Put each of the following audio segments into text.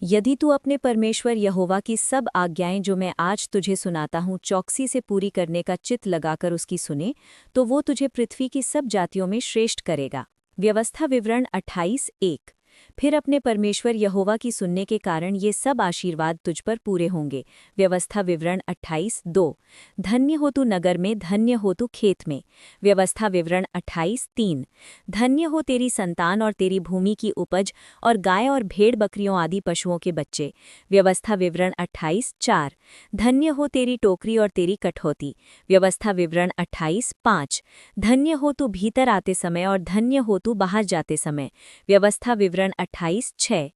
यदि तू अपने परमेश्वर यहोवा की सब आज्ञाएं जो मैं आज तुझे सुनाता हूँ चौकसी से पूरी करने का चित्त लगाकर उसकी सुने, तो वो तुझे पृथ्वी की सब जातियों में श्रेष्ठ करेगा। व्यवस्था विवरण 28:1। फिर अपने परमेश्वर यहोवा की सुनने के कारण ये सब आशीर्वाद तुझ पर पूरे होंगे। व्यवस्था विवरण 28:2। धन्य हो तू नगर में, धन्य हो तू खेत में। व्यवस्था विवरण 28:3। धन्य हो तेरी संतान और तेरी भूमि की उपज और गाय और भेड़ बकरियों आदि पशुओं के बच्चे। व्यवस्था विवरण 28:4। धन्य हो तेरी टोकरी और तेरी कठौती। व्यवस्था विवरण 28:5। धन्य हो तू भीतर आते समय और धन्य हो तू बाहर जाते समय। व्यवस्था विवरण 28:6।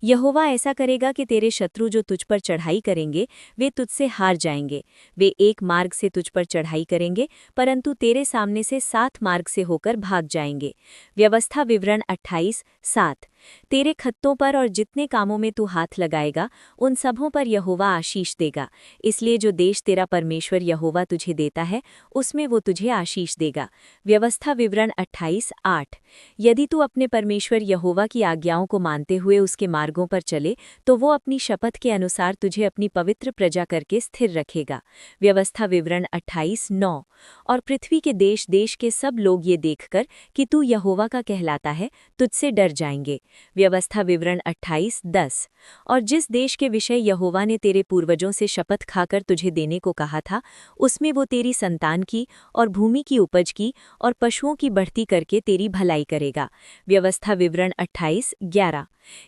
यहोवा ऐसा करेगा कि तेरे शत्रु जो तुझ पर चढ़ाई करेंगे वे तुझसे हार जाएंगे। वे एक मार्ग से तुझ पर चढ़ाई करेंगे, परंतु तेरे सामने से 7 मार्ग से होकर भाग जाएंगे। व्यवस्था विवरण 28:7। तेरे खत्तों पर और जितने कामों में तू हाथ लगाएगा उन सबों पर यहोवा आशीष देगा। इसलिए जो देश तेरा परमेश्वर यहोवा तुझे देता है उसमें वो तुझे आशीष देगा। व्यवस्था विवरण 28:8। यदि तू अपने परमेश्वर यहोवा की आज्ञाओं को मानते हुए उसके मार्गों पर चले तो वो अपनी शपथ के अनुसार तुझे अपनी पवित्र प्रजा करके स्थिर रखेगा। व्यवस्था विवरण 28:9। और पृथ्वी के देश देश के सब लोग ये देखकर कि तू यहोवा का कहलाता है तुझसे डर जाएंगे। व्यवस्था विवरण 28:10। और जिस देश के विषय यहोवा ने तेरे पूर्वजों से शपथ खाकर तुझे देने को कहा था उसमें वो तेरी संतान की और भूमि की उपज की और पशुओं की बढ़ती करके तेरी भलाई करेगा। व्यवस्था विवरण 28:11।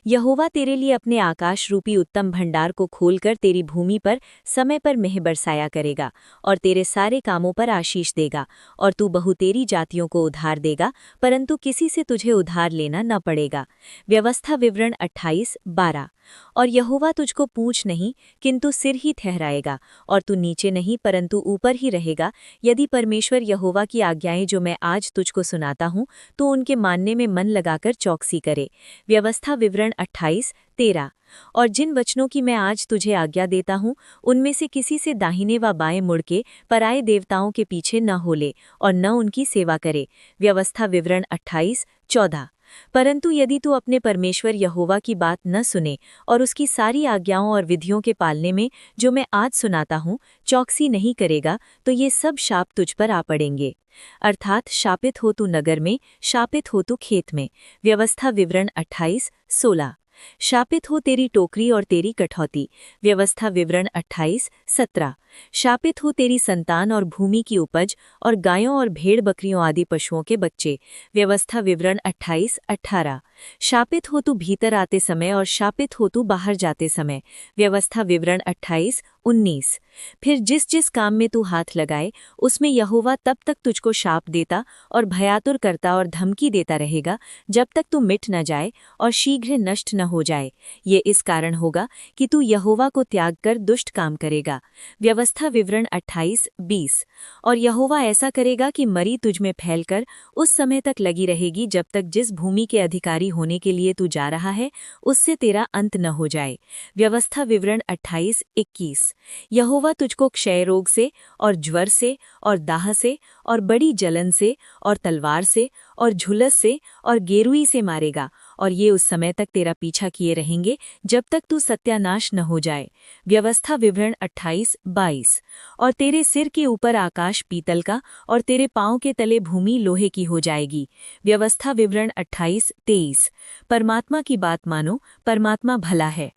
यहोवा तेरे लिए अपने आकाश रूपी उत्तम भंडार को खोलकर तेरी भूमि पर समय पर मेह बरसाया करेगा और तेरे सारे कामों पर आशीष देगा, और तू बहुतेरी जातियों को उधार देगा, परंतु किसी से तुझे उधार लेना न पड़ेगा। व्यवस्था विवरण 28:12। और यहोवा तुझको पूँछ नहीं किंतु सिर ही ठहराएगा, और तू नीचे नहीं परंतु ऊपर ही रहेगा, यदि परमेश्वर यहोवा की आज्ञाएं जो मैं आज तुझको सुनाता हूँ तो उनके मानने में मन लगाकर चौकसी करे। व्यवस्था विवरण 28:13। और जिन वचनों की मैं आज तुझे आज्ञा देता हूँ उनमें से किसी से दाहिने व बाएं मुड़ के पराये देवताओं के पीछे न होले और न उनकी सेवा करे। व्यवस्था विवरण 28:14। परंतु यदि तू अपने परमेश्वर यहोवा की बात न सुने और उसकी सारी आज्ञाओं और विधियों के पालने में जो मैं आज सुनाता हूँ चौकसी नहीं करेगा तो ये सब शाप तुझ पर आ पड़ेंगे। अर्थात शापित हो तू नगर में, शापित हो तू खेत में। व्यवस्था विवरण 28:16। शापित हो तेरी टोकरी और तेरी कठौती। व्यवस्था विवरण 28:17। शापित हो तेरी संतान और भूमि की उपज और गायों और भेड़ बकरियों आदि पशुओं के बच्चे। व्यवस्था विवरण 28:18। शापित हो तू भीतर आते समय और शापित हो तू बाहर जाते समय। व्यवस्था विवरण 28:19। फिर जिस जिस काम में तू हाथ लगाए उसमें यहोवा तब तक तुझको शाप देता और भयातुर करता और धमकी देता रहेगा जब तक तू मिट न जाए और शीघ्र नष्ट न हो जाए। ये इस कारण होगा कि तू यहोवा को त्याग कर दुष्ट काम करेगा। व्यवस्था विवरण 28:20। और यहोवा ऐसा करेगा कि मरी तुझ में फैलकर उस समय तक लगी रहेगी जब तक जिस भूमि के अधिकारी होने के लिए तू जा रहा है उससे तेरा अंत न हो जाए। व्यवस्था विवरण 28:21। यहोवा तुझको क्षय रोग से और ज्वर से और दाह से और बड़ी जलन से और तलवार से और झुलस से और गेरुई से मारेगा, और ये उस समय तक तेरा पीछा किए रहेंगे जब तक तू सत्यानाश न हो जाए। व्यवस्था विवरण 28:22। और तेरे सिर के ऊपर आकाश पीतल का और तेरे पाँव के तले भूमि लोहे की हो जाएगी। व्यवस्था विवरण 28:23। परमात्मा की बात मानो, परमात्मा भला है।